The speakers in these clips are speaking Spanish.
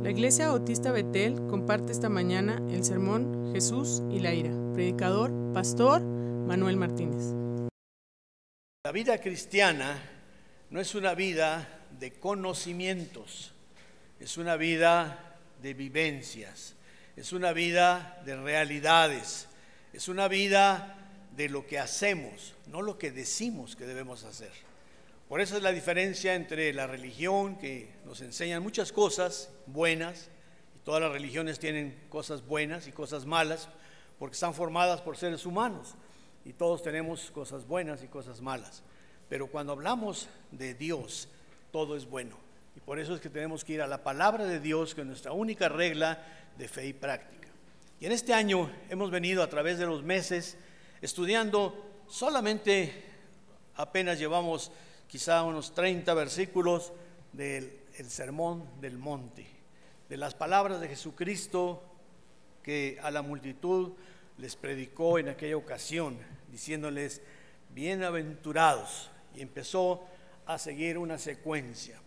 La Iglesia Bautista Betel comparte esta mañana el sermón Jesús y la ira. Predicador, Pastor Manuel Martínez. La vida cristiana no es una vida de conocimientos, es una vida de vivencias, es una vida de realidades, es una vida de lo que hacemos, no lo que decimos que debemos hacer. Por eso es la diferencia entre la religión, que nos enseñan muchas cosas buenas, y todas las religiones tienen cosas buenas y cosas malas, porque están formadas por seres humanos, y todos tenemos cosas buenas y cosas malas. Pero cuando hablamos de Dios, todo es bueno, y por eso es que tenemos que ir a la palabra de Dios, que es nuestra única regla de fe y práctica. Y en este año hemos venido a través de los meses estudiando solamente, apenas llevamos quizá unos 30 versículos del Sermón del Monte, de las palabras de Jesucristo que a la multitud les predicó en aquella ocasión, diciéndoles bienaventurados, y empezó a seguir una secuencia.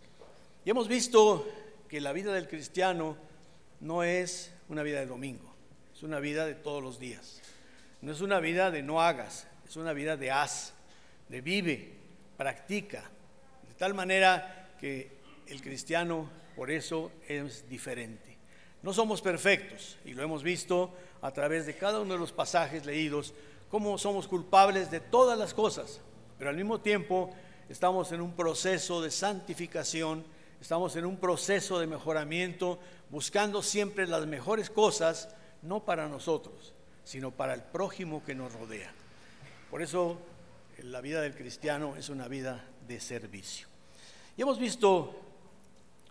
Y hemos visto que la vida del cristiano no es una vida de domingo, es una vida de todos los días, no es una vida de no hagas, es una vida de haz, de vive, practica, de tal manera que el cristiano por eso es diferente. No somos perfectos, y lo hemos visto a través de cada uno de los pasajes leídos, cómo somos culpables de todas las cosas, pero al mismo tiempo estamos en un proceso de santificación, estamos en un proceso de mejoramiento, buscando siempre las mejores cosas, no para nosotros, sino para el prójimo que nos rodea. Por eso la vida del cristiano es una vida de servicio. Y hemos visto,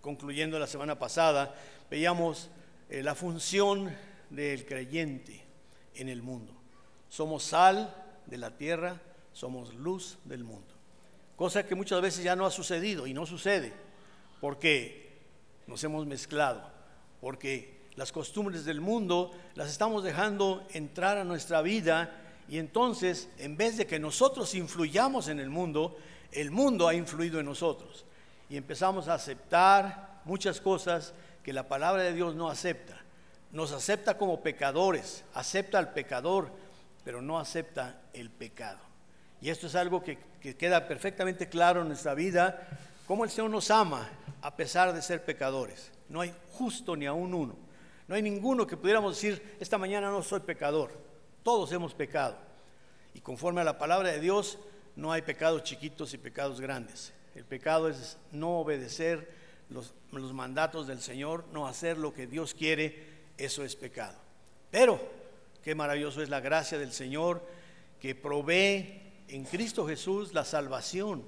concluyendo la semana pasada, veíamos la función del creyente en el mundo. Somos sal de la tierra, somos luz del mundo. Cosa que muchas veces ya no ha sucedido y no sucede porque nos hemos mezclado, porque las costumbres del mundo las estamos dejando entrar a nuestra vida. Y entonces, en vez de que nosotros influyamos en el mundo ha influido en nosotros. Y empezamos a aceptar muchas cosas que la palabra de Dios no acepta. Nos acepta como pecadores, acepta al pecador, pero no acepta el pecado. Y esto es algo que queda perfectamente claro en nuestra vida, cómo el Señor nos ama a pesar de ser pecadores. No hay justo ni aún uno. No hay ninguno que pudiéramos decir, esta mañana no soy pecador. Todos hemos pecado, y conforme a la palabra de Dios no hay pecados chiquitos y pecados grandes. El pecado es no obedecer los mandatos del Señor, no hacer lo que Dios quiere, eso es pecado. Pero qué maravilloso es la gracia del Señor, que provee en Cristo Jesús la salvación,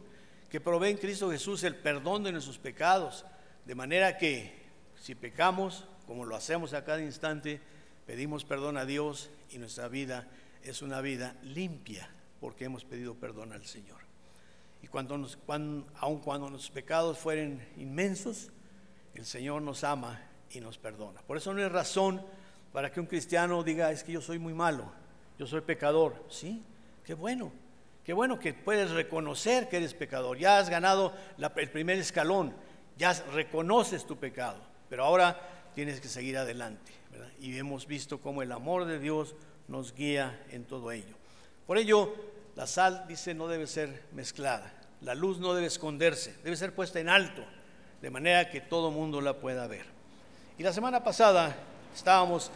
que provee en Cristo Jesús el perdón de nuestros pecados, de manera que si pecamos, como lo hacemos a cada instante, pedimos perdón a Dios y nuestra vida es una vida limpia porque hemos pedido perdón al Señor. Y aun cuando nuestros pecados fueren inmensos, el Señor nos ama y nos perdona. Por eso no es razón para que un cristiano diga, es que yo soy muy malo, yo soy pecador. Sí, qué bueno que puedes reconocer que eres pecador. Ya has ganado el primer escalón, ya reconoces tu pecado, pero ahora tienes que seguir adelante, ¿verdad? Y hemos visto cómo el amor de Dios nos guía en todo ello. Por ello, la sal, dice, no debe ser mezclada. La luz no debe esconderse, debe ser puesta en alto, de manera que todo mundo la pueda ver. Y la semana pasada estábamos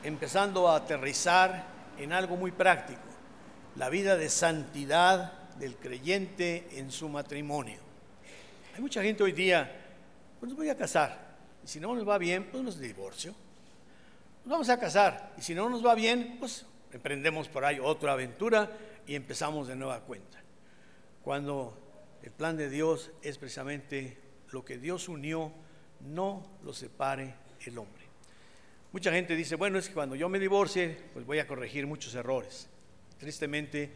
empezando a aterrizar en algo muy práctico, la vida de santidad del creyente en su matrimonio. Hay mucha gente hoy día, pues nos voy a casar, y si no nos va bien, pues nos divorcio. Nos vamos a casar, y si no nos va bien, pues emprendemos por ahí otra aventura y empezamos de nueva cuenta. Cuando el plan de Dios es precisamente lo que Dios unió, no lo separe el hombre. Mucha gente dice, bueno, es que cuando yo me divorcie, pues voy a corregir muchos errores. Tristemente,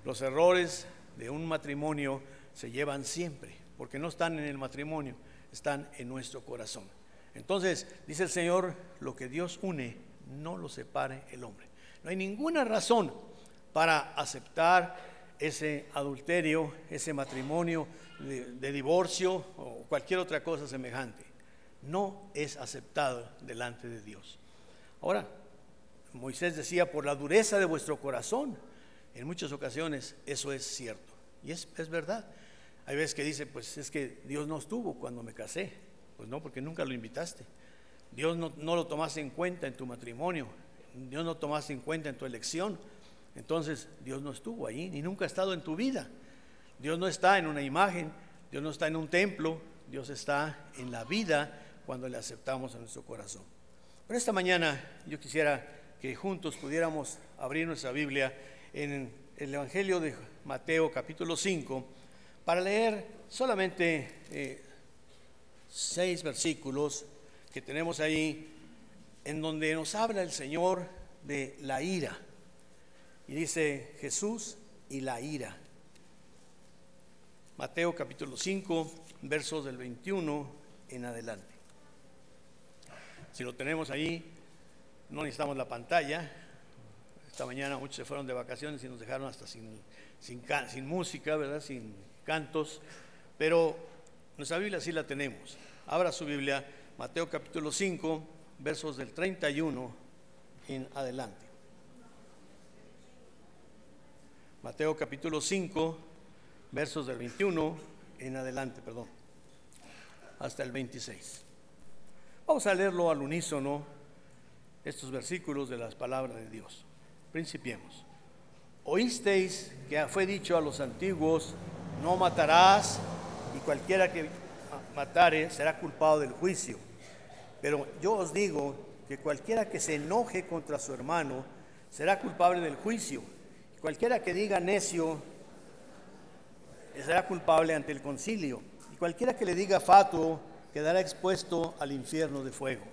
los errores de un matrimonio se llevan siempre, porque no están en el matrimonio, están en nuestro corazón. Entonces, dice el Señor, lo que Dios une, no lo separe el hombre. No hay ninguna razón para aceptar ese adulterio, ese matrimonio de divorcio o cualquier otra cosa semejante. no es aceptado delante de Dios. Ahora, Moisés decía, por la dureza de vuestro corazón. En muchas ocasiones eso es cierto y es verdad. Hay veces que dice, pues es que Dios no estuvo cuando me casé. Pues no, porque nunca lo invitaste. Dios no lo tomaste en cuenta en tu matrimonio. Dios no tomaste en cuenta en tu elección. Entonces Dios no estuvo ahí, ni nunca ha estado en tu vida. Dios no está en una imagen, Dios no está en un templo, Dios está en la vida cuando le aceptamos en nuestro corazón. Pero esta mañana yo quisiera que juntos pudiéramos abrir nuestra Biblia en el Evangelio de Mateo capítulo 5 para leer solamente 6 versículos que tenemos ahí en donde nos habla el Señor de la ira. Y dice Jesús y la ira. Mateo capítulo 5, versos del 21 en adelante. Si lo tenemos ahí, no necesitamos la pantalla. Esta mañana muchos se fueron de vacaciones y nos dejaron hasta sin música, ¿verdad? Sin cantos. Pero nuestra Biblia sí la tenemos. Abra su Biblia, Mateo capítulo 5, versos del 31 en adelante. Mateo capítulo 5, versos del 21 en adelante, hasta el 26. Vamos a leerlo al unísono, estos versículos de las palabras de Dios. Principiemos. Oísteis que fue dicho a los antiguos, no matarás, y cualquiera que matare será culpado del juicio. Pero yo os digo que cualquiera que se enoje contra su hermano será culpable del juicio. Cualquiera que diga necio será culpable ante el concilio, y cualquiera que le diga fatuo quedará expuesto al infierno de fuego.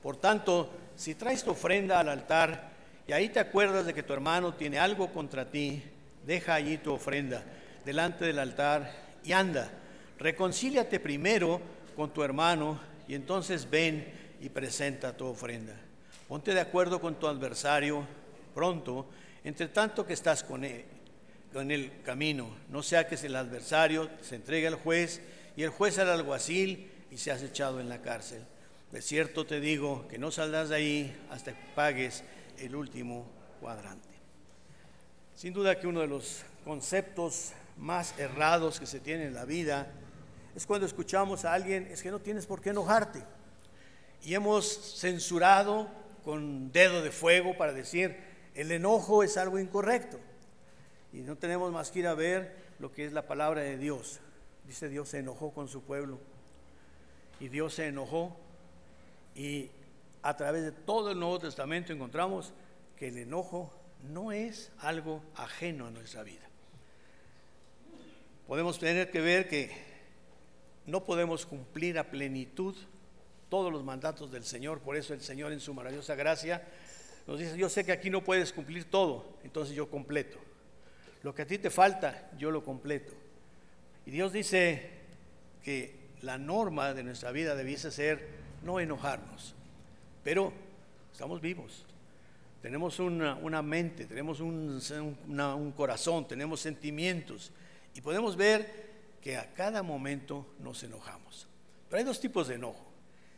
Por tanto, si traes tu ofrenda al altar y ahí te acuerdas de que tu hermano tiene algo contra ti, deja allí tu ofrenda delante del altar y anda, reconcíliate primero con tu hermano y entonces ven y presenta tu ofrenda. Ponte de acuerdo con tu adversario pronto, entre tanto que estás con él en el camino, no sea que el adversario se entregue al juez y el juez al alguacil y seas echado en la cárcel. De cierto te digo que no saldrás de ahí hasta que pagues el último cuadrante. Sin duda que uno de los conceptos más errados que se tiene en la vida es cuando escuchamos a alguien, es que no tienes por qué enojarte. Y hemos censurado con dedo de fuego para decir, el enojo es algo incorrecto. Y no tenemos más que ir a ver lo que es la palabra de Dios. Dice, Dios se enojó con su pueblo. Y Dios se enojó. Y a través de todo el Nuevo Testamento encontramos que el enojo no es algo ajeno a nuestra vida. Podemos tener que ver que no podemos cumplir a plenitud todos los mandatos del Señor. Por eso el Señor en su maravillosa gracia nos dice, yo sé que aquí no puedes cumplir todo, entonces yo completo. Lo que a ti te falta, yo lo completo. Y Dios dice que la norma de nuestra vida debiese ser no enojarnos. Pero estamos vivos. Tenemos una mente, tenemos un corazón, tenemos sentimientos. Y podemos ver que a cada momento nos enojamos. Pero hay dos tipos de enojo.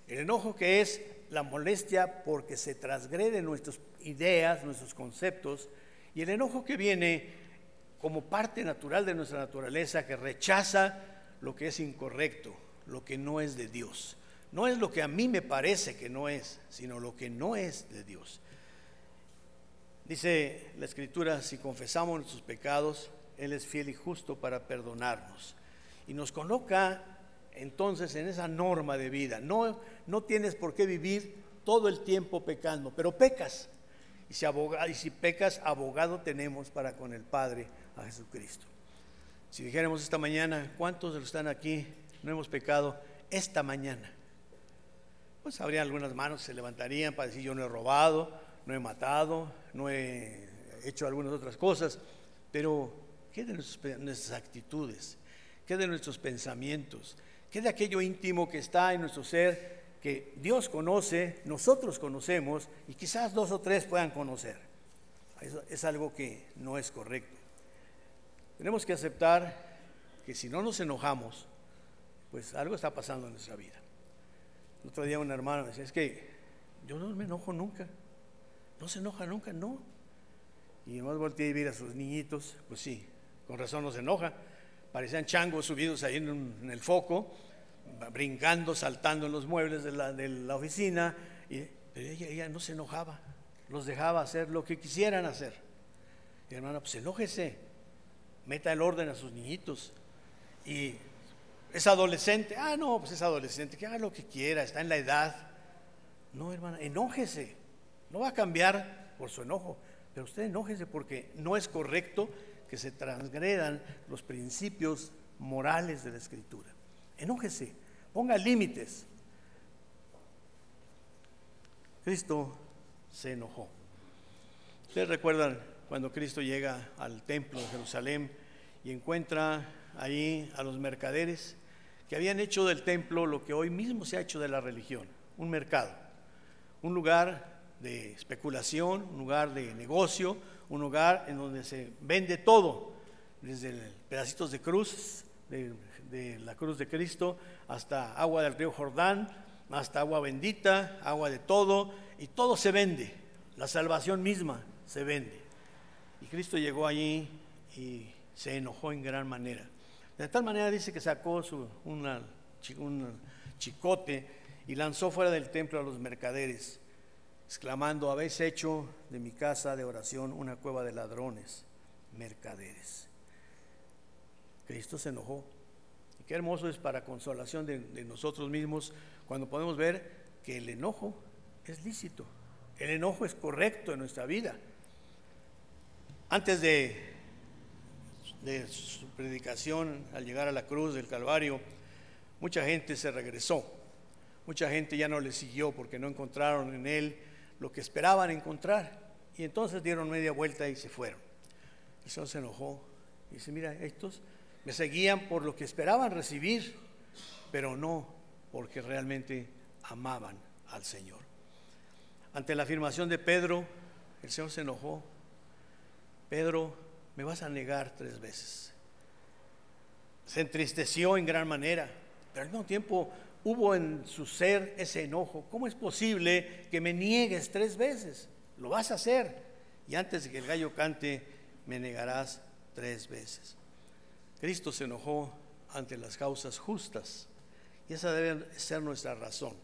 El enojo que es la molestia porque se transgreden nuestras ideas, nuestros conceptos, y el enojo que viene como parte natural de nuestra naturaleza, que rechaza lo que es incorrecto, lo que no es de Dios. No es lo que a mí me parece que no es, sino lo que no es de Dios. Dice la Escritura, si confesamos nuestros pecados, Él es fiel y justo para perdonarnos. Y nos coloca entonces en esa norma de vida. No tienes por qué vivir todo el tiempo pecando, pero pecas. Y si pecas, abogado tenemos para con el Padre, a Jesucristo. Si dijéramos esta mañana, ¿cuántos de los que están aquí no hemos pecado esta mañana? Pues habría algunas manos que se levantarían para decir, yo no he robado, no he matado, no he hecho algunas otras cosas. Pero ¿qué de nuestras actitudes? ¿Qué de nuestros pensamientos? ¿Qué de aquello íntimo que está en nuestro ser, que Dios conoce, nosotros conocemos y quizás 2 o 3 puedan conocer? Eso es algo que no es correcto. Tenemos que aceptar que si no nos enojamos, pues algo está pasando en nuestra vida. El otro día un hermano me decía, es que yo no me enojo nunca. No se enoja nunca, no. Y además volteé y vi a sus niñitos, pues sí, con razón no se enoja. Parecían changos subidos ahí en el foco, brincando, saltando en los muebles de la oficina. Pero ella no se enojaba, los dejaba hacer lo que quisieran hacer. Y hermano, pues enójese, meta el orden a sus niñitos. Y es adolescente, no, pues es adolescente, que haga lo que quiera, está en la edad. No, hermana, enójese, no va a cambiar por su enojo, pero usted enójese porque no es correcto que se transgredan los principios morales de la Escritura. Enójese, ponga límites. Cristo se enojó. Ustedes recuerdan cuando Cristo llega al templo de Jerusalén y encuentra ahí a los mercaderes que habían hecho del templo lo que hoy mismo se ha hecho de la religión, un mercado, un lugar de especulación, un lugar de negocio, un lugar en donde se vende todo, desde pedacitos de cruz, de la cruz de Cristo, hasta agua del río Jordán, hasta agua bendita, agua de todo, y todo se vende, la salvación misma se vende. Y Cristo llegó allí y se enojó en gran manera. De tal manera dice que sacó un chicote y lanzó fuera del templo a los mercaderes, exclamando: habéis hecho de mi casa de oración una cueva de ladrones, mercaderes. Cristo se enojó. Y qué hermoso es para consolación de nosotros mismos cuando podemos ver que el enojo es lícito, el enojo es correcto en nuestra vida. Antes de su predicación, al llegar a la cruz del Calvario, mucha gente se regresó, mucha gente ya no le siguió porque no encontraron en él lo que esperaban encontrar, y entonces dieron media vuelta y se fueron. El Señor se enojó y dice: mira, estos me seguían por lo que esperaban recibir, pero no porque realmente amaban al Señor. Ante la afirmación de Pedro, el Señor se enojó. Pedro, me vas a negar 3 veces. Se entristeció en gran manera, pero al mismo tiempo hubo en su ser ese enojo. ¿Cómo es posible que me niegues 3 veces? Lo vas a hacer, y antes de que el gallo cante, me negarás 3 veces. Cristo se enojó ante las causas justas, y esa debe ser nuestra razón,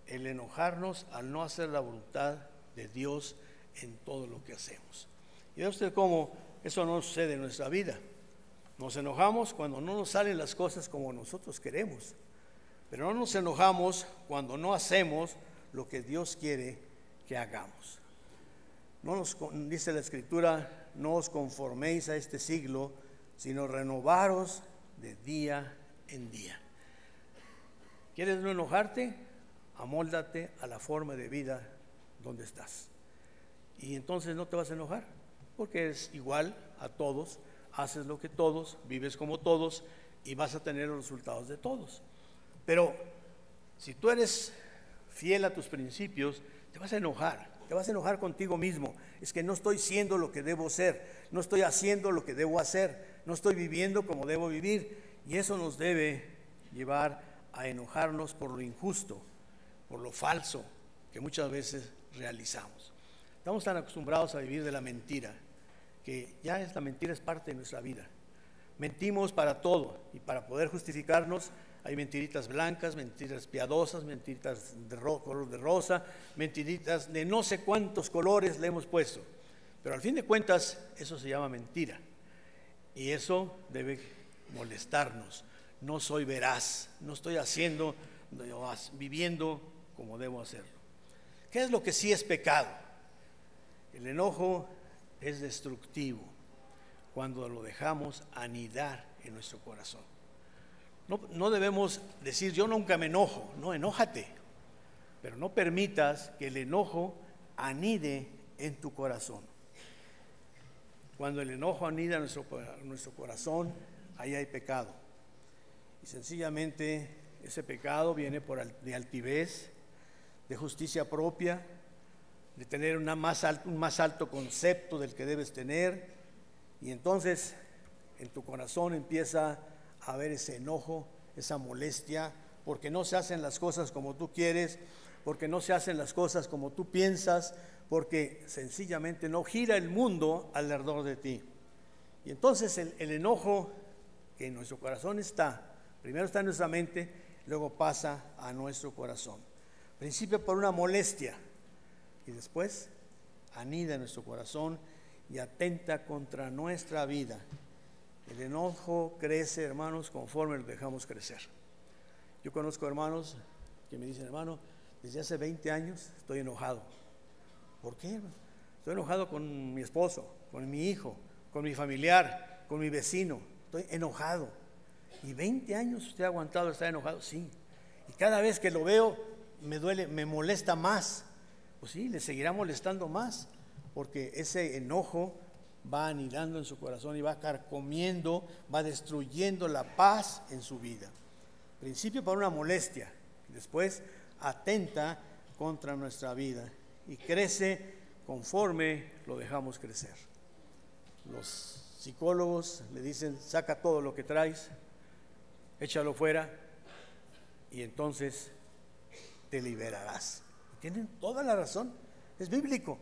el enojarnos al no hacer la voluntad de Dios en todo lo que hacemos. Y ve usted cómo eso no sucede en nuestra vida. Nos enojamos cuando no nos salen las cosas como nosotros queremos, pero no nos enojamos cuando no hacemos lo que Dios quiere que hagamos. Dice la Escritura: no os conforméis a este siglo, sino renovaros de día en día. ¿Quieres no enojarte? Amóldate a la forma de vida donde estás, y entonces no te vas a enojar, porque eres igual a todos, haces lo que todos, vives como todos y vas a tener los resultados de todos. Pero si tú eres fiel a tus principios, te vas a enojar contigo mismo. Es que no estoy siendo lo que debo ser, no estoy haciendo lo que debo hacer, no estoy viviendo como debo vivir, y eso nos debe llevar a enojarnos por lo injusto, por lo falso que muchas veces realizamos. Estamos tan acostumbrados a vivir de la mentira que ya la mentira es parte de nuestra vida. Mentimos para todo, y para poder justificarnos hay mentiritas blancas, mentiritas piadosas, mentiritas de color de rosa, mentiritas de no sé cuántos colores le hemos puesto, pero al fin de cuentas eso se llama mentira, y eso debe molestarnos. No soy veraz, no estoy viviendo como debo hacerlo. ¿Qué es lo que sí es pecado? El enojo es destructivo cuando lo dejamos anidar en nuestro corazón. No debemos decir: yo nunca me enojo. No, enójate, pero no permitas que el enojo anide en tu corazón. Cuando el enojo anida en nuestro corazón, ahí hay pecado, y sencillamente ese pecado viene de altivez, de justicia propia, de tener un más alto concepto del que debes tener, y entonces en tu corazón empieza a haber ese enojo, esa molestia porque no se hacen las cosas como tú quieres, porque no se hacen las cosas como tú piensas, porque sencillamente no gira el mundo alrededor de ti. Y entonces el enojo que en nuestro corazón está, primero está en nuestra mente, luego pasa a nuestro corazón. Principio por una molestia y después anida en nuestro corazón y atenta contra nuestra vida. El enojo crece, hermanos, conforme lo dejamos crecer. Yo conozco hermanos que me dicen: hermano, desde hace 20 años estoy enojado. ¿Por qué? Estoy enojado con mi esposo, con mi hijo, con mi familiar, con mi vecino. Estoy enojado. ¿Y 20 años usted ha aguantado estar enojado? Sí. Y cada vez que lo veo me duele, me molesta más. Pues sí, le seguirá molestando más, porque ese enojo va anidando en su corazón y va carcomiendo, va destruyendo la paz en su vida. Principio por una molestia, después atenta contra nuestra vida y crece conforme lo dejamos crecer. Los psicólogos le dicen: saca todo lo que traes, échalo fuera y entonces te liberarás. Tienen toda la razón, es bíblico.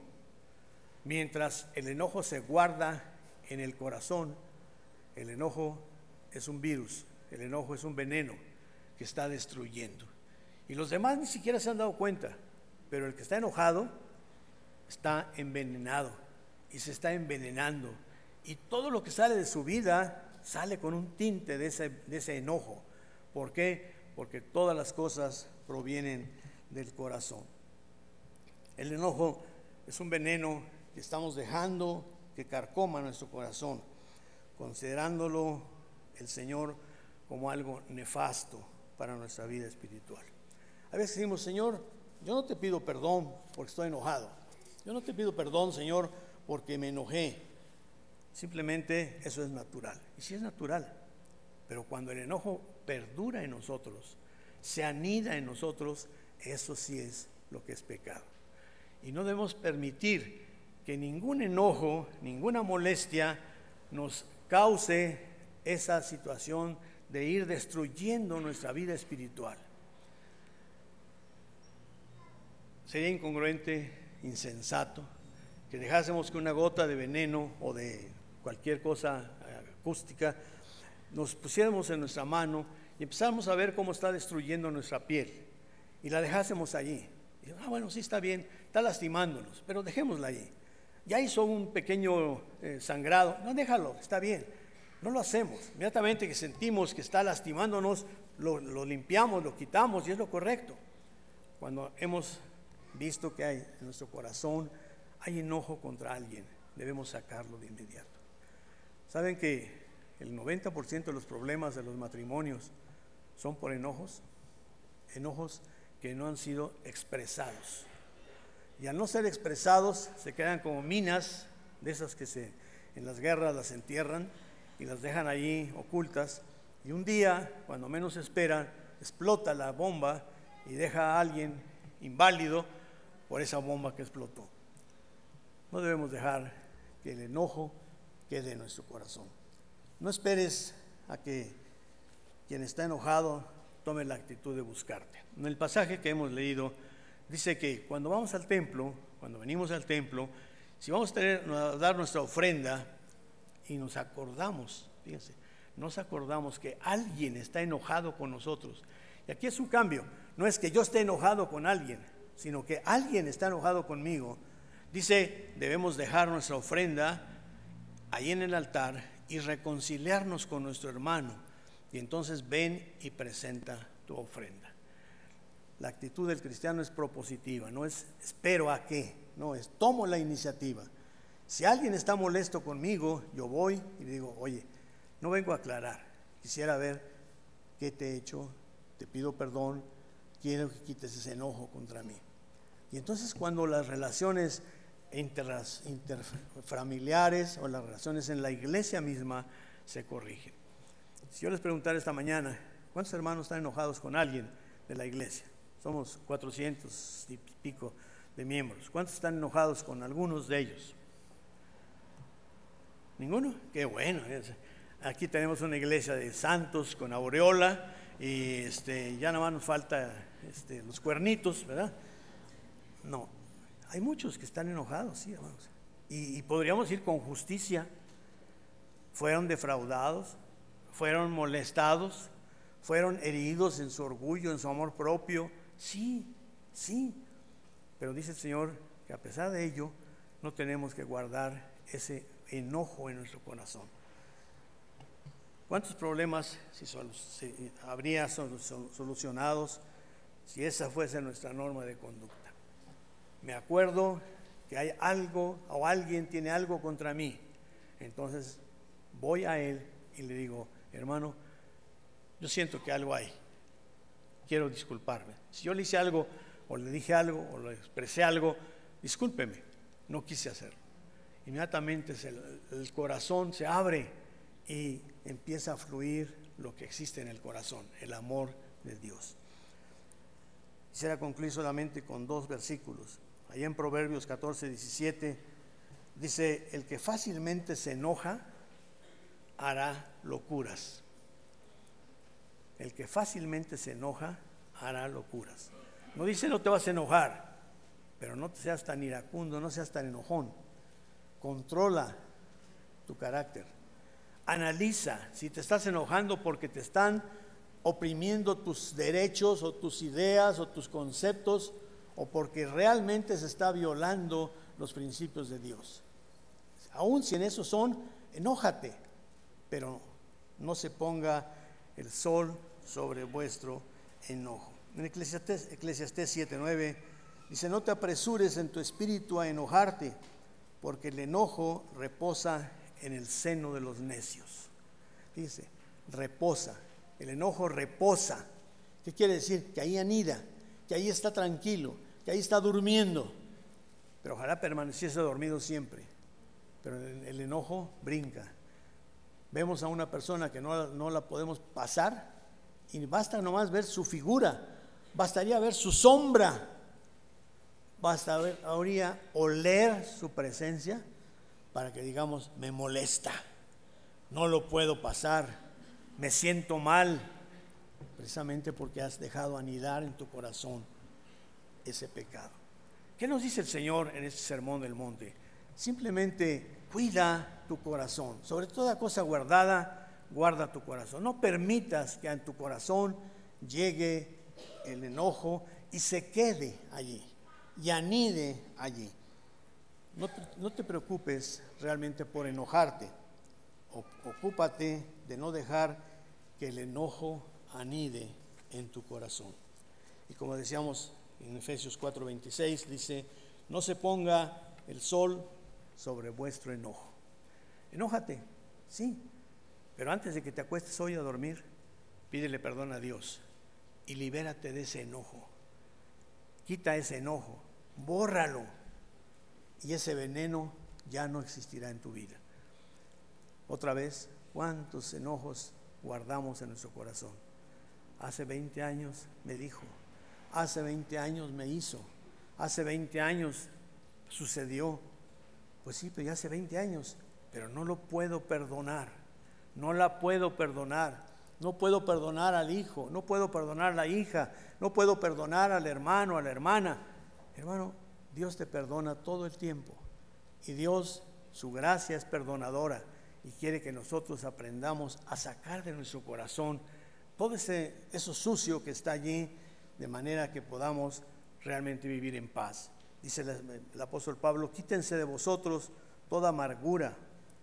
Mientras el enojo se guarda en el corazón, el enojo es un virus, el enojo es un veneno que está destruyendo. Y los demás ni siquiera se han dado cuenta, pero el que está enojado está envenenado y se está envenenando. Y todo lo que sale de su vida sale con un tinte de ese enojo. ¿Por qué? Porque todas las cosas provienen del corazón. El enojo es un veneno que estamos dejando que carcoma nuestro corazón, considerándolo el Señor como algo nefasto para nuestra vida espiritual. A veces decimos: Señor, yo no te pido perdón porque estoy enojado. Yo no te pido perdón, Señor, porque me enojé. Simplemente eso es natural. Y sí es natural, pero cuando el enojo perdura en nosotros, se anida en nosotros, eso sí es lo que es pecado. Y no debemos permitir que ningún enojo, ninguna molestia nos cause esa situación de ir destruyendo nuestra vida espiritual. Sería incongruente, insensato, que dejásemos que una gota de veneno o de cualquier cosa acústica nos pusiéramos en nuestra mano y empezáramos a ver cómo está destruyendo nuestra piel y la dejásemos allí. Y, bueno, sí está bien, está lastimándonos, pero dejémosla allí. Ya hizo un pequeño sangrado, no, déjalo, está bien. No lo hacemos. Inmediatamente que sentimos que está lastimándonos, lo limpiamos, lo quitamos y es lo correcto. Cuando hemos visto que hay en nuestro corazón hay enojo contra alguien, debemos sacarlo de inmediato. ¿Saben que el 90% de los problemas de los matrimonios son por enojos? Enojos que no han sido expresados. Y al no ser expresados, se quedan como minas de esas que en las guerras las entierran y las dejan allí ocultas. Y un día, cuando menos esperan, explota la bomba y deja a alguien inválido por esa bomba que explotó. No debemos dejar que el enojo quede en nuestro corazón. No esperes a que quien está enojado tome la actitud de buscarte. En el pasaje que hemos leído dice que cuando vamos al templo, cuando venimos al templo, si vamos a dar nuestra ofrenda y nos acordamos, fíjense, nos acordamos que alguien está enojado con nosotros. Y aquí es un cambio, no es que yo esté enojado con alguien, sino que alguien está enojado conmigo. Dice, debemos dejar nuestra ofrenda ahí en el altar y reconciliarnos con nuestro hermano. Y entonces ven y presenta tu ofrenda. La actitud del cristiano es propositiva, no es espero a qué, no, es tomo la iniciativa. Si alguien está molesto conmigo, yo voy y le digo: oye, no vengo a aclarar, quisiera ver qué te he hecho, te pido perdón, quiero que quites ese enojo contra mí. Y entonces cuando las relaciones interfamiliares o las relaciones en la iglesia misma se corrigen. Si yo les preguntara esta mañana, ¿cuántos hermanos están enojados con alguien de la iglesia? Somos 400 y pico de miembros. ¿Cuántos están enojados con algunos de ellos? ¿Ninguno? Qué bueno. Aquí tenemos una iglesia de santos con aureola y ya nada más nos falta los cuernitos, ¿verdad? No, hay muchos que están enojados, sí, hermanos, y podríamos ir con justicia. Fueron defraudados, fueron molestados, fueron heridos en su orgullo, en su amor propio, sí, pero dice el Señor que a pesar de ello no tenemos que guardar ese enojo en nuestro corazón. ¿Cuántos problemas habría solucionados si esa fuese nuestra norma de conducta? Me acuerdo que hay algo o alguien tiene algo contra mí, entonces voy a él y le digo: hermano, yo siento que algo hay, quiero disculparme. Si yo le hice algo, o le dije algo, o le expresé algo, discúlpeme, no quise hacerlo. Inmediatamente el corazón se abre y empieza a fluir lo que existe en el corazón, el amor de Dios. Quisiera concluir solamente con 2 versículos. Allá en Proverbios 14:17 dice: el que fácilmente se enoja hará locuras. El que fácilmente se enoja hará locuras. No dice no te vas a enojar, pero no seas tan iracundo, no seas tan enojón. Controla tu carácter. Analiza si te estás enojando porque te están oprimiendo tus derechos o tus ideas o tus conceptos, o porque realmente se está violando los principios de Dios. Aún si en eso son, enójate, pero no se ponga el sol sobre vuestro enojo. En Eclesiastés 7:9 dice: no te apresures en tu espíritu a enojarte, porque el enojo reposa en el seno de los necios. Dice, reposa, el enojo reposa. ¿Qué quiere decir? Que ahí anida, que ahí está tranquilo, que ahí está durmiendo. Pero ojalá permaneciese dormido siempre. Pero el enojo brinca. Vemos a una persona que no la podemos pasar, y basta nomás ver su figura, bastaría ver su sombra, bastaría oler su presencia para que digamos: me molesta, no lo puedo pasar, me siento mal, precisamente porque has dejado anidar en tu corazón ese pecado. ¿Qué nos dice el Señor en este sermón del monte? Simplemente cuida tu corazón, sobre toda cosa guardada, guarda tu corazón. No permitas que en tu corazón llegue el enojo y se quede allí y anide allí. No te preocupes realmente por enojarte. Ocúpate de no dejar que el enojo anide en tu corazón. Y como decíamos en Efesios 4:26, dice: no se ponga el sol sobre vuestro enojo. Enójate, sí, pero antes de que te acuestes hoy a dormir, pídele perdón a Dios y libérate de ese enojo. Quita ese enojo, bórralo, y ese veneno ya no existirá en tu vida. Otra vez, ¿cuántos enojos guardamos en nuestro corazón? Hace 20 años me dijo, hace 20 años me hizo, hace 20 años sucedió. Pues sí, pero ya hace 20 años, pero no lo puedo perdonar, no la puedo perdonar, no puedo perdonar al hijo, no puedo perdonar a la hija, no puedo perdonar al hermano, a la hermana. Hermano, Dios te perdona todo el tiempo, y Dios, su gracia es perdonadora, y quiere que nosotros aprendamos a sacar de nuestro corazón todo eso sucio que está allí, de manera que podamos realmente vivir en paz. Dice el apóstol Pablo: quítense de vosotros toda amargura,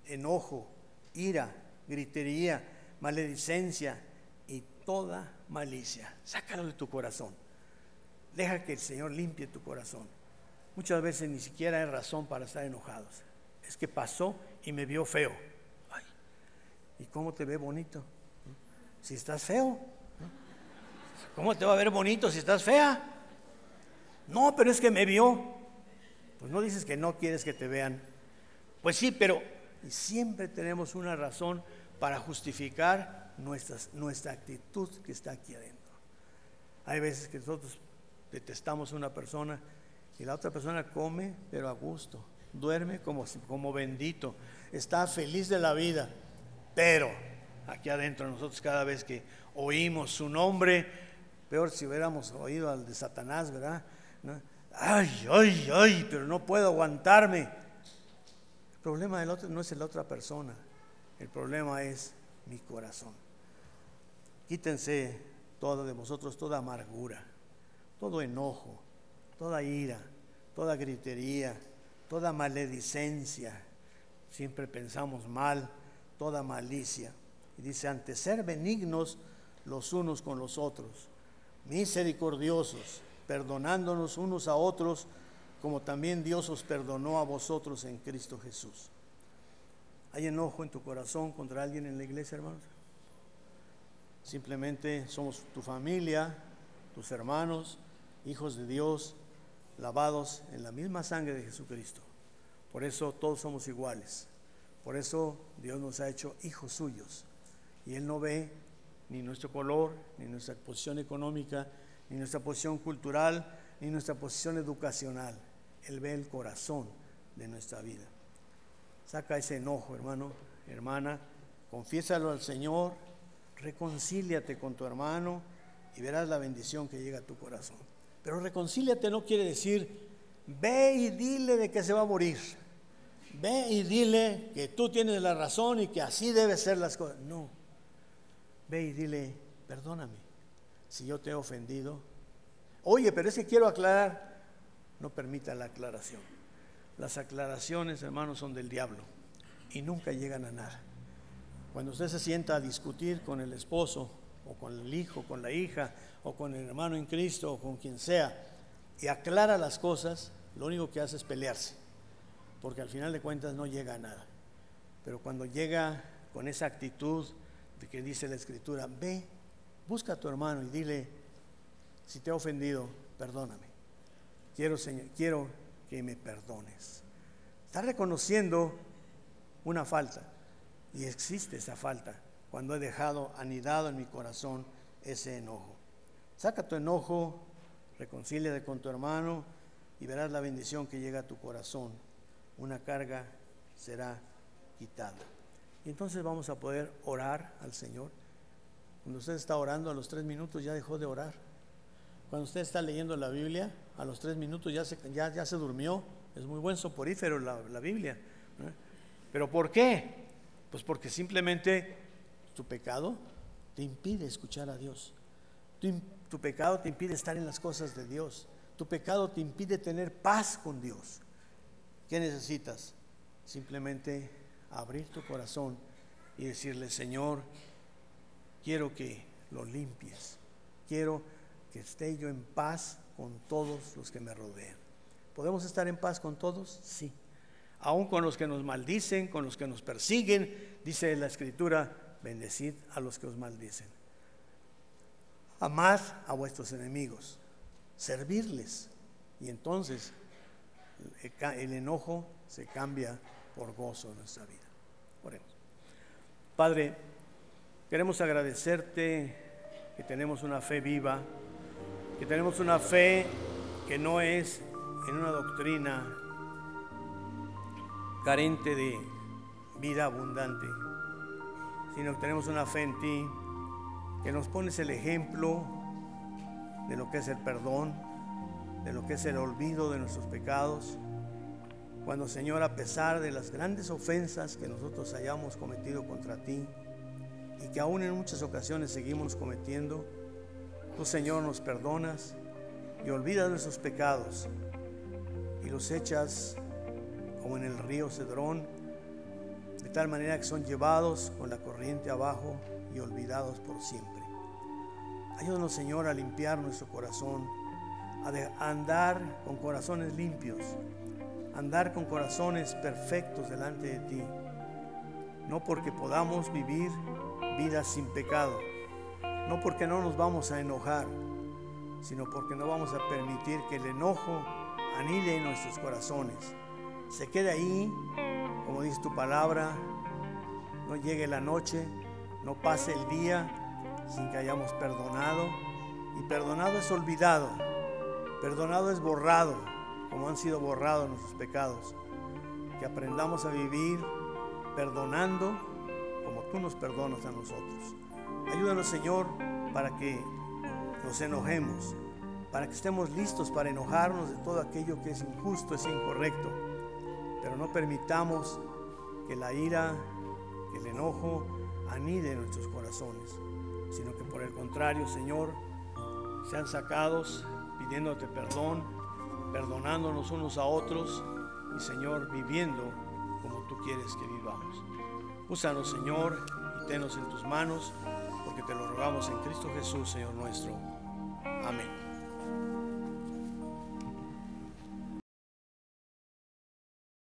enojo, ira, gritería, maledicencia y toda malicia. Sácalo de tu corazón. Deja que el Señor limpie tu corazón. Muchas veces ni siquiera hay razón para estar enojados. Es que pasó y me vio feo. Ay, ¿y cómo te ve bonito? Si estás feo, ¿cómo te va a ver bonito si estás fea? No, pero es que me vio. Pues no dices que no quieres que te vean. Pues sí, pero siempre tenemos una razón para justificar nuestra actitud que está aquí adentro. Hay veces que nosotros detestamos a una persona y la otra persona come, pero a gusto, duerme como bendito, está feliz de la vida, pero aquí adentro nosotros cada vez que oímos su nombre. Peor si hubiéramos oído al de Satanás, ¿verdad? ¿No? Ay, ay, ay, pero no puedo aguantarme. El problema del otro no es la otra persona, el problema es mi corazón. Quítense todo de vosotros, toda amargura, todo enojo, toda ira, toda gritería, toda maledicencia. Siempre pensamos mal, toda malicia. Y dice, antes ser benignos los unos con los otros, misericordiosos, perdonándonos unos a otros, como también Dios os perdonó a vosotros en Cristo Jesús. ¿Hay enojo en tu corazón contra alguien en la iglesia, hermanos? Simplemente somos tu familia, tus hermanos, hijos de Dios, lavados en la misma sangre de Jesucristo. Por eso todos somos iguales. Por eso Dios nos ha hecho hijos suyos. Y Él no ve ni nuestro color, ni nuestra posición económica, ni nuestra posición cultural, ni nuestra posición educacional. Él ve el corazón de nuestra vida. Saca ese enojo, hermano, hermana, confiésalo al Señor, reconcíliate con tu hermano y verás la bendición que llega a tu corazón. Pero reconcíliate no quiere decir, ve y dile de que se va a morir. Ve y dile que tú tienes la razón y que así deben ser las cosas. No. Ve y dile, perdóname si yo te he ofendido. Oye, pero es que quiero aclarar. No permita la aclaración. Las aclaraciones, hermanos, son del diablo y nunca llegan a nada. Cuando usted se sienta a discutir con el esposo o con el hijo, con la hija o con el hermano en Cristo o con quien sea y aclara las cosas, lo único que hace es pelearse, porque al final de cuentas no llega a nada. Pero cuando llega con esa actitud de que dice la Escritura, ve, busca a tu hermano y dile, si te he ofendido, perdóname. Quiero que me perdones. Está reconociendo una falta, y existe esa falta cuando he dejado anidado en mi corazón ese enojo. Saca tu enojo, reconcíliate con tu hermano y verás la bendición que llega a tu corazón. Una carga será quitada. Y entonces vamos a poder orar al Señor. Cuando usted está orando, a los 3 minutos ya dejó de orar. Cuando usted está leyendo la Biblia, a los 3 minutos ya se durmió. Es muy buen soporífero la Biblia, ¿no? ¿Pero por qué? Pues porque simplemente tu pecado te impide escuchar a Dios. Tu pecado te impide estar en las cosas de Dios. Tu pecado te impide tener paz con Dios. ¿Qué necesitas? Simplemente abrir tu corazón y decirle, Señor, quiero que lo limpies. Quiero que esté yo en paz con todos los que me rodean. ¿Podemos estar en paz con todos? Sí. Aún con los que nos maldicen, con los que nos persiguen, dice la Escritura, bendecid a los que os maldicen. Amad a vuestros enemigos, servirles, y entonces el enojo se cambia por gozo en nuestra vida. Oremos. Padre, queremos agradecerte que tenemos una fe viva, que tenemos una fe que no es en una doctrina carente de vida abundante, sino que tenemos una fe en ti, que nos pones el ejemplo de lo que es el perdón, de lo que es el olvido de nuestros pecados. Cuando, Señor, a pesar de las grandes ofensas que nosotros hayamos cometido contra ti y que aún en muchas ocasiones seguimos cometiendo, tú, Señor, nos perdonas y olvidas nuestros pecados y los echas como en el río Cedrón, de tal manera que son llevados con la corriente abajo y olvidados por siempre. Ayúdanos, Señor, a limpiar nuestro corazón, a andar con corazones limpios, andar con corazones perfectos delante de ti, no porque podamos vivir vidas sin pecado, no porque no nos vamos a enojar, sino porque no vamos a permitir que el enojo anide en nuestros corazones, se quede ahí, como dice tu palabra, no llegue la noche, no pase el día sin que hayamos perdonado. Y perdonado es olvidado, perdonado es borrado, como han sido borrados nuestros pecados. Que aprendamos a vivir perdonando como tú nos perdonas a nosotros. Ayúdanos, Señor, para que nos enojemos, para que estemos listos para enojarnos de todo aquello que es injusto, es incorrecto, pero no permitamos que la ira, que el enojo anide en nuestros corazones, sino que por el contrario, Señor, sean sacados pidiéndote perdón, perdonándonos unos a otros y, Señor, viviendo como tú quieres que vivamos. Úsanos, Señor, y tennos en tus manos, porque te lo rogamos en Cristo Jesús, Señor nuestro. Amén.